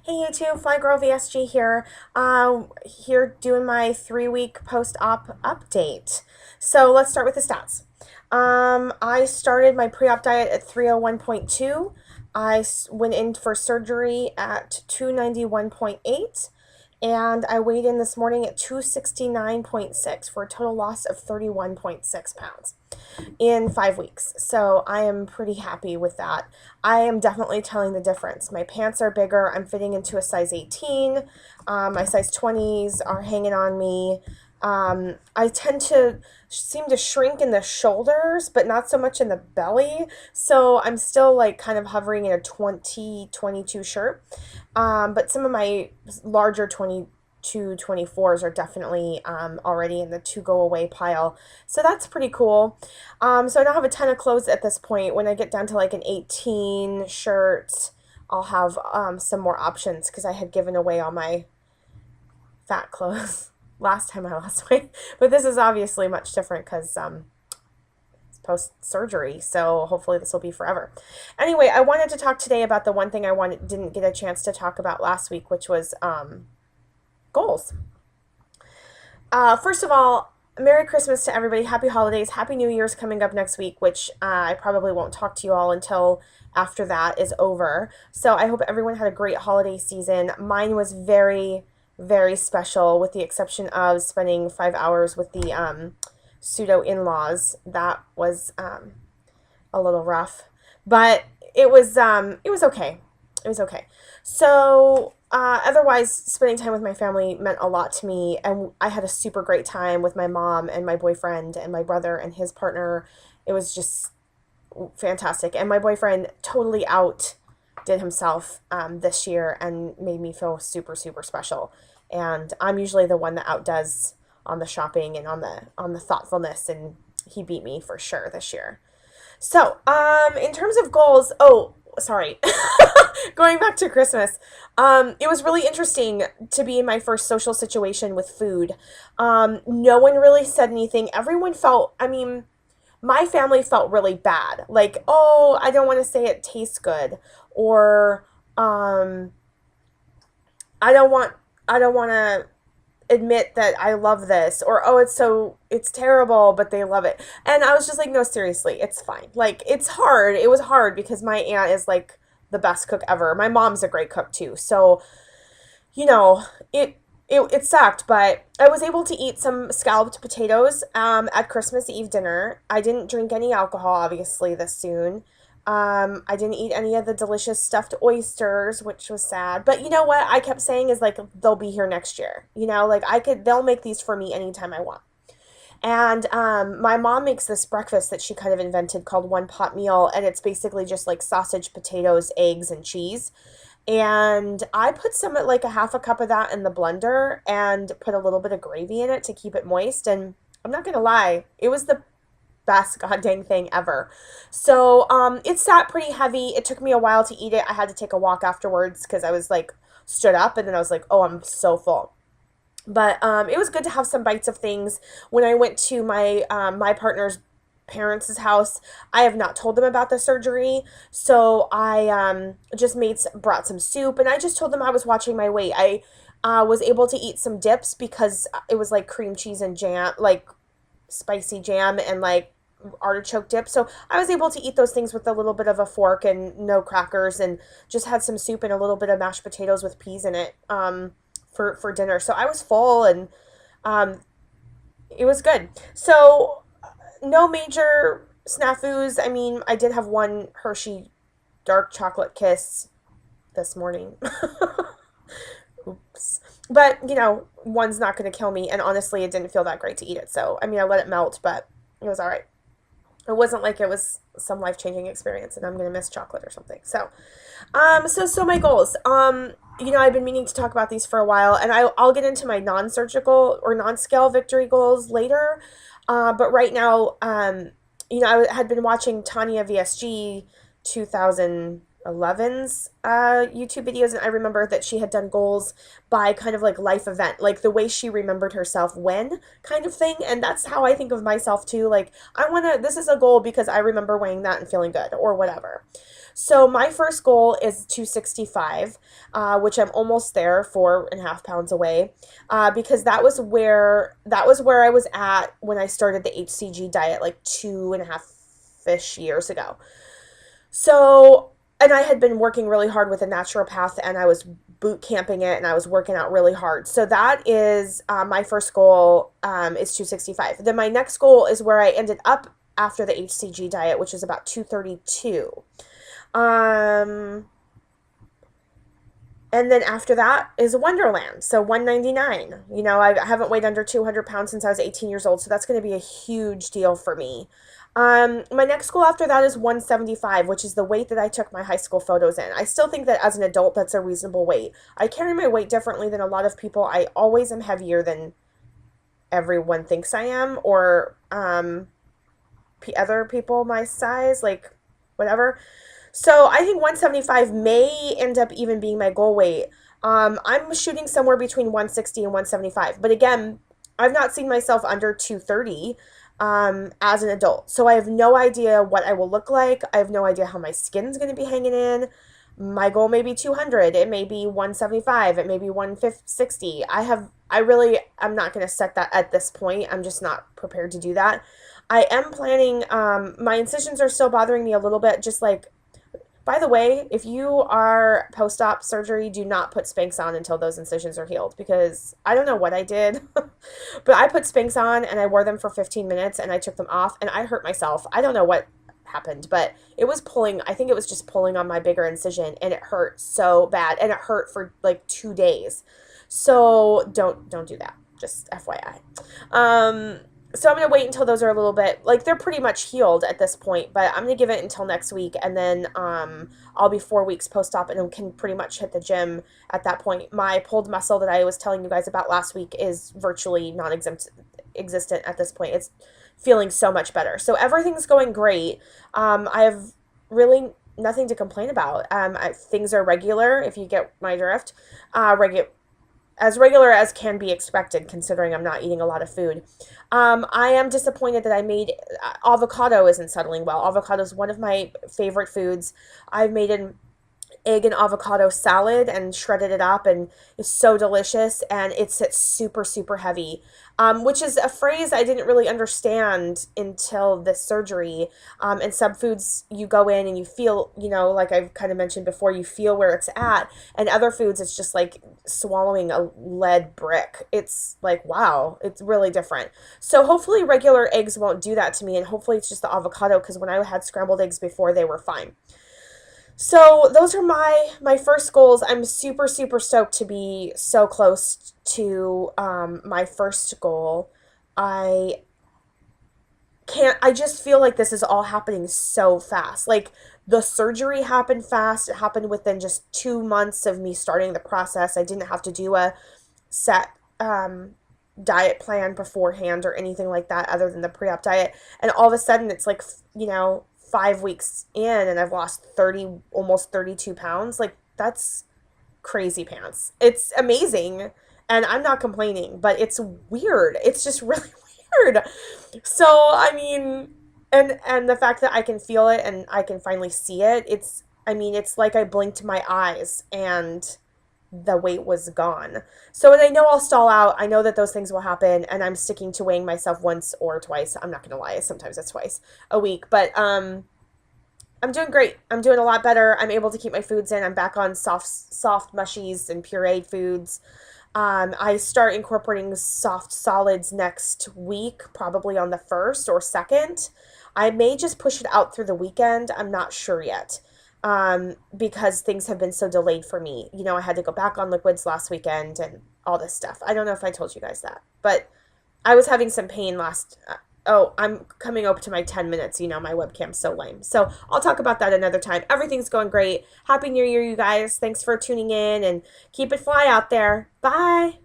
Hey YouTube, Fly Girl VSG here. Here doing my 3 week post-op update. So let's start with the stats. I started my pre-op diet at 301.2. Went in for surgery at 291.8, and I weighed in this morning at 269.6 for a total loss of 31.6 pounds in 5 weeks. So I am pretty happy with that. I am definitely telling the difference. My pants are bigger. I'm fitting into a size 18. My size 20s are hanging on me. I tend to seem to shrink in the shoulders, but not so much in the belly. So I'm still like kind of hovering in a 2022 shirt. But some of my larger 2224s are definitely already in the to go away pile. So that's pretty cool. So I don't have a ton of clothes at this point. When I get down to like an 18 shirt, I'll have some more options because I had given away all my fat clothes last time I lost weight. But this is obviously much different because it's post surgery. So hopefully this will be forever. Anyway, I wanted to talk today about the one thing I didn't get a chance to talk about last week, which was goals. First of all, Merry Christmas to everybody. Happy holidays. Happy New Year's coming up next week, which I probably won't talk to you all until after that is over. So I hope everyone had a great holiday season. Mine was very, very special, with the exception of spending 5 hours with the pseudo in-laws. That was a little rough, but it was okay. It was okay. So otherwise, spending time with my family meant a lot to me, and I had a super great time with my mom and my boyfriend and my brother and his partner. It was just fantastic, and my boyfriend totally outdid himself this year and made me feel super, super special. And I'm usually the one that outdoes on the shopping and on the thoughtfulness, and he beat me for sure this year. So, in terms of goals, oh, sorry. Going back to Christmas, it was really interesting to be in my first social situation with food. No one really said anything. Everyone felt, I mean, my family felt really bad. Like, oh, I don't want to say it tastes good, or I don't want, I don't want to admit that I love this, or oh, it's terrible, but they love it. And I was just like, no, seriously, it's fine. Like, it's hard. It was hard because my aunt is like the best cook ever. My mom's a great cook too. So, you know, it sucked, but I was able to eat some scalloped potatoes at Christmas Eve dinner. I didn't drink any alcohol, obviously, this soon. I didn't eat any of the delicious stuffed oysters, which was sad. But you know what I kept saying is like, they'll be here next year. You know, like they'll make these for me anytime I want. And my mom makes this breakfast that she kind of invented called one pot meal, and it's basically just like sausage, potatoes, eggs, and cheese. And I put some, like a half a cup of that in the blender and put a little bit of gravy in it to keep it moist. And I'm not gonna lie, it was the best goddamn thing ever. So it sat pretty heavy. It took me a while to eat it. I had to take a walk afterwards because I was like stood up, and then I was like, oh, I'm so full. But it was good to have some bites of things. When I went to my partner's parents' house, I have not told them about the surgery, so I just brought some soup, and I just told them I was watching my weight. I was able to eat some dips because it was like cream cheese and jam, like spicy jam and like artichoke dip. So I was able to eat those things with a little bit of a fork and no crackers, and just had some soup and a little bit of mashed potatoes with peas in it for dinner. So I was full, and um, it was good. So no major snafus. I mean, I did have one Hershey dark chocolate kiss this morning. Oops. But, you know, one's not going to kill me. And honestly, it didn't feel that great to eat it. So, I mean, I let it melt, but it was all right. It wasn't like it was some life-changing experience and I'm going to miss chocolate or something. So, so my goals. You know, I've been meaning to talk about these for a while, and I'll get into my non-surgical or non-scale victory goals later. But right now, you know, I had been watching Tanya VSG 2000. 2011's YouTube videos, and I remember that she had done goals by kind of like life event, like the way she remembered herself when kind of thing. And that's how I think of myself too. Like, I want to, this is a goal because I remember weighing that and feeling good or whatever. So my first goal is 265, which I'm almost there, 4.5 pounds away, because that was where I was at when I started the HCG diet like 2.5 ish years ago. So, and I had been working really hard with a naturopath, and I was boot camping it, and I was working out really hard. So that is my first goal, is 265. Then my next goal is where I ended up after the HCG diet, which is about 232. Um, and then after that is Wonderland. So 199. You know, I haven't weighed under 200 pounds since I was 18 years old. So that's going to be a huge deal for me. My next goal after that is 175, which is the weight that I took my high school photos in. I still think that as an adult, that's a reasonable weight. I carry my weight differently than a lot of people. I always am heavier than everyone thinks I am, or other people my size, like whatever. So I think 175 may end up even being my goal weight. I'm shooting somewhere between 160 and 175. But again, I've not seen myself under 230 as an adult. So I have no idea what I will look like. I have no idea how my skin's going to be hanging in. My goal may be 200. It may be 175. It may be 160. I'm not going to set that at this point. I'm just not prepared to do that. I am planning, my incisions are still bothering me a little bit, just like, by the way, if you are post-op surgery, do not put Spanx on until those incisions are healed, because I don't know what I did, but I put Spanx on and I wore them for 15 minutes and I took them off and I hurt myself. I don't know what happened, but it was pulling, I think it was just pulling on my bigger incision, and it hurt so bad, and it hurt for like 2 days. So don't do that. Just FYI. So I'm going to wait until those are a little bit, like, they're pretty much healed at this point, but I'm going to give it until next week, and then I'll be 4 weeks post-op and can pretty much hit the gym at that point. My pulled muscle that I was telling you guys about last week is virtually non-existent at this point. It's feeling so much better. So everything's going great. I have really nothing to complain about. Things are regular, if you get my drift. As regular as can be expected, considering I'm not eating a lot of food. I am disappointed that I made avocado isn't settling well. Avocado is one of my favorite foods. I've made an egg and avocado salad and shredded it up, and it's so delicious, and it sits super, super heavy, which is a phrase I didn't really understand until this surgery. And some foods you go in and you feel, like I've kind of mentioned before, you feel where it's at, and other foods it's just like swallowing a lead brick. It's like, wow, it's really different. So hopefully regular eggs won't do that to me, and hopefully it's just the avocado, because when I had scrambled eggs before, they were fine. So those are my first goals. I'm super, super stoked to be so close to my first goal. I I just feel like this is all happening so fast. Like, the surgery happened fast. It happened within just 2 months of me starting the process. I didn't have to do a set diet plan beforehand or anything like that other than the pre-op diet. And all of a sudden it's like, 5 weeks in and I've lost almost 32 pounds. Like, that's crazy pants. It's amazing. And I'm not complaining, but it's weird. It's just really weird. So, I mean, and the fact that I can feel it and I can finally see it, it's like I blinked my eyes and the weight was gone. So, and I know I'll stall out. I know that those things will happen, and I'm sticking to weighing myself once or twice. I'm not going to lie. Sometimes it's twice a week, but I'm doing great. I'm doing a lot better. I'm able to keep my foods in. I'm back on soft mushies and pureed foods. I start incorporating soft solids next week, probably on the 1st or 2nd. I may just push it out through the weekend. I'm not sure yet, because things have been so delayed for me. I had to go back on liquids last weekend and all this stuff. I don't know if I told you guys that, but I was having some pain I'm coming up to my 10 minutes. My webcam's so lame. So I'll talk about that another time. Everything's going great. Happy New Year, you guys. Thanks for tuning in, and keep it fly out there. Bye.